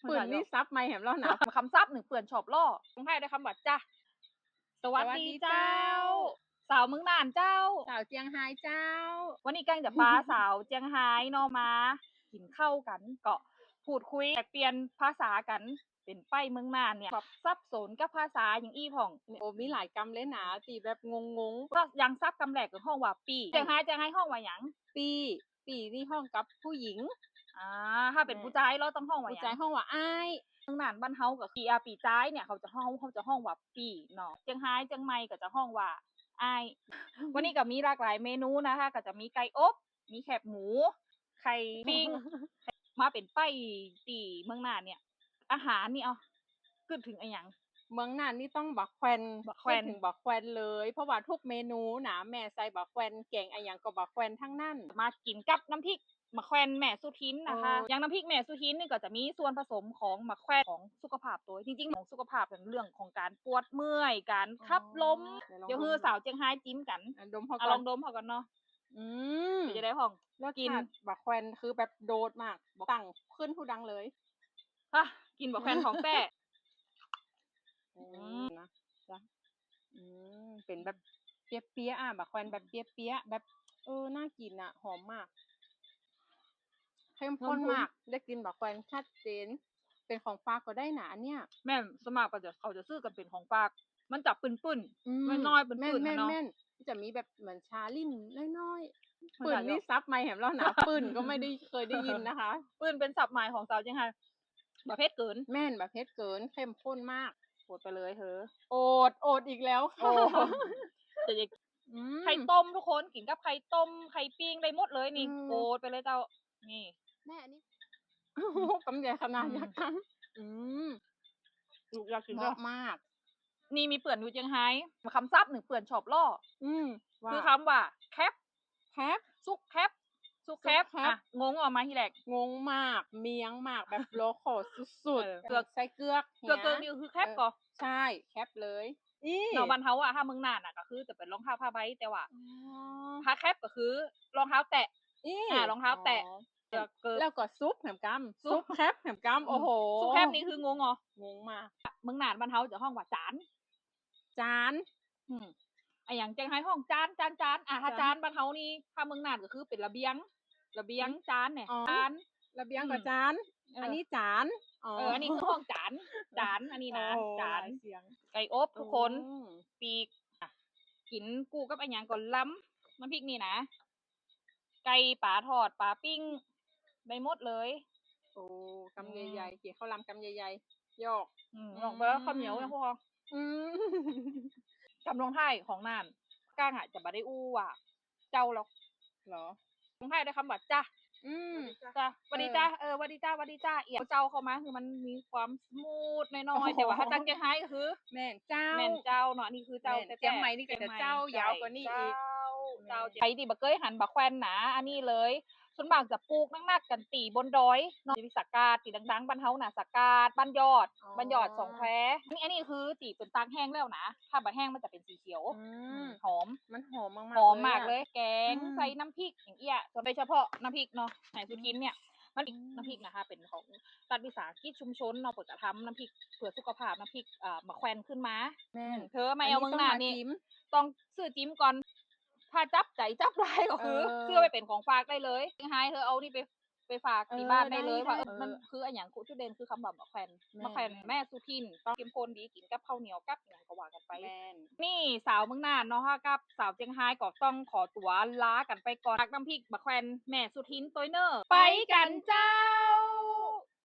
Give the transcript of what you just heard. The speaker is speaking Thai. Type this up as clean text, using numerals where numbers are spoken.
ปืนนี่ซับไม่แหมแล้วนะคำซับหนึ่งเปื่อนชอบล่อต้องให้ได้คำว่าจ้าสวัสดีเจ้าสาวเมืองน่านเจ้าสาวเจียงไฮ้เจ้าวันนี้กังจะพาสาวเจียงไฮ้นอมากินข้าวกันเกาะพูดคุยแลกเปลี่ยนภาษากันเป็นไปเมืองน่านเนี่ยซับสนกับภาษาอย่างอี้ผ่องโอ้มีหลายกำเลยนะตีแบบงงก็ยังซับกำแหลกกับห้องว่าปีเจียงไฮ้ห้องว่าหยังปีนี่ห้องกับผู้หญิงถ้าเป็นผู้ชายเราต้องห้องว่าหยังผู้ชายห้องว่าอ้ายเมืองน่านบ้านเฮากับปีจ้ายเนี่ยเขาจะห้องว่าปีเนาะเจียงไฮ้เจียงใหม่ก็จะห้องว่าอ้ายวันนี้ก็มีหลากหลายเมนูนะคะก็จะมีไก่อบมีแคบหมูไข่ปิ้งมาเป็นไปตีเมืองน่านเนี่ยอาหารนี่เอาขึ้นถึงอะไรอย่างเมืองน่านนี่ต้องบักแควนถึงบักแควนเลยเพราะว่าทุกเมนูนะแม่ใส่บักแควนแกงอะไรอย่างก็บักแควนทั้งนั้นมากินกับน้ำพริกมะแควนแม่สุทินนะคะอย่างน้ำพริกแม่สุทินนี่ก็จะมีส่วนผสมของมะแควนของสุขภาพตัวจริงๆของสุขภาพเป็นเรื่องของการปวดเมื่อยการขับลมเดี๋ยวคือสาวเจียงไฮ้จิ้มกันดมเขาก่อนลองดมเขาก่อนเนาะจะได้ห้องแล้วกินบักแควนคือแบบโดดมากตั้งขึ้นผู้ดังเลยกินบักแควนของแต้นะจ้ะเป็นแบบเปี๊ยะบักแควนแบบเปี๊ยะแบบน่ากินอ่ะหอมมากเข้มข้นมากได้กินบักแควนชัดเจนเป็นของฝากก็ได้นะเนี่ยแม่สมัครก็จะเขาจะซื้อกันเป็นของฝากมันจับปื้นๆน้อยๆปื้นๆนะเนาะจะมีแบบเหมือนชาลิ่นน้อยๆปืนนี่ซับไม่แหมแล้วนะปืนก็ไม่ได้เคยได้ยินนะคะปืนเป็นศัพท์ใหม่ของสาวเจียงไฮ้ประเภทเกินแม่นประเภทเกินเข้มข้นมากโอดไปเลยเธอโอดอีกแล้วค่ะจะไข่ต้มทุกคนกินกับไข่ต้มไข่ปิ้งได้หมดเลยนี่โอดไปเลยเจ้านี่แม่อันนี้กำใหญ่ขนาดยักษ์อยากกินมากนี่มีเปื่อนอยู่เจียงไฮ้คำซับหนึ่งเปื่อนชอบล่อคือคำว่าแคปซุกแคปงงออกมาทีแรกงงมากเมียงมากแบบโลคอลสุดๆเกือกใส่เกือกนี่คือแคปก่อใช่แคปเลยเนาะบ้านเฮาถ้าเมืองน่านก็คือจะเป็นรองเท้าผ้าใบแต่ว่าผ้าแคปก็คือรองเท้าแตะรองเท้าแตะแล้วก็ซุปแหมกำซุปแคปแหมกำโอ้โหซุปแคปนี่คืองงมากเมืองน่านบ้านเฮาจะห้องว่าจานอย่างเจียงไฮ้ห้องจานถ้าจานบ้านเฮานี่ถ้าเมืองน่านก็คือเป็นระเบียงจานเนี่ยจานระเบียงกับจานอันนี้จานอันนี้คือห้องจานอันนี้นะจานไก่อบทุกคนปีกกินกูกับอันอย่างก่อนล้ำน้ำพริกนี่นะไก่ปลาทอดปลาปิ้งได้หมดเลยโอ้กำใหญ่ๆเกี่ยวข้าวลำกำใหญ่ๆยอกไปแล้วข้าวเหนียวเนี่ยพวกจำลงไทยของน่านก้างจะบ่ได้อู้ว่าเจ้าหรอกเหรอลงไทยได้คำว่าจ้าจ้าวัสดีจ้าวัสดีจ้าเอี่ยเจ้าเข้ามาคือมันมีความสมูทน้อยๆแต่ว่าถ้าจังเจียงไฮ้ก็คือแม่นเจ้าเนาะนี่คือเจ้าแต่เจียงใหม่นี่ก็จะเจ้ายาวกว่านี้อีกเจ้าไอ้ที่บักเกยหันบักแควนหนาอันนี้เลยส่วนมากจะปลูกนักกันตีบนดอยเนาะมีสักกาดตีดังๆบ้านเฮาน่ะสักกาดบ้านยอดสองแควอันนี้คือตีเป็นตากแห้งแล้วนะถ้าบะแห้งมันจะเป็นสีเขียวหอมมันหอมมากเลยแกงใส่น้ำพริกอย่างเงี้ยโดยเฉพาะน้ำพริกเนาะไหนสุกินเนี่ยมันน้ำพริกนะคะเป็นของรัฐวิสาหกิจชุมชนเนาะเปิดจะทำน้ำพริกเพื่อสุขภาพน้ำพริกมะแควนขึ้นมาเธอไม่เอาเมืองน่านนี่ต้องซื้อจิ้มก่อนถ้าจับใจจับได้ก็คือเสื้อไปเป็นของฝากได้เลยให้เธอเอานี่ไปฝากที่บ้านได้เลยว่ามันคืออันอย่างจุดเด่นคือคำแบบมะแควนแม่สุทินต้องเข้มข้นดีกินกับข้าวเหนียวกับอย่างก็ว่ากันไปนี่สาวเมืองน่านเนาะค่ะกับสาวเจียงไฮ้ก็ต้องขอตัวลากันไปก่อนรักน้ำพริกมะแควนแม่สุทินตัวเนอร์ไปกันเจ้า